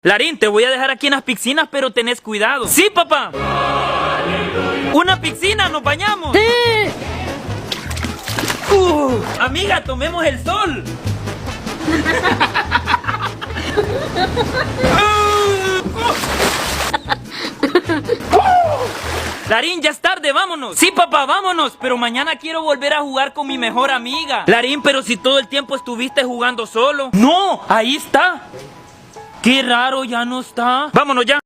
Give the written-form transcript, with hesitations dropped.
Larín, te voy a dejar aquí en las piscinas, pero tenés cuidado. ¡Sí, papá! ¡Una piscina! ¡Nos bañamos! ¡Sí! Amiga, tomemos el sol. Larín, ya es tarde, vámonos. Sí, papá, vámonos. Pero mañana quiero volver a jugar con mi mejor amiga. Larín, pero si todo el tiempo estuviste jugando solo. No, ahí está. Qué raro, ya no está. Vámonos ya.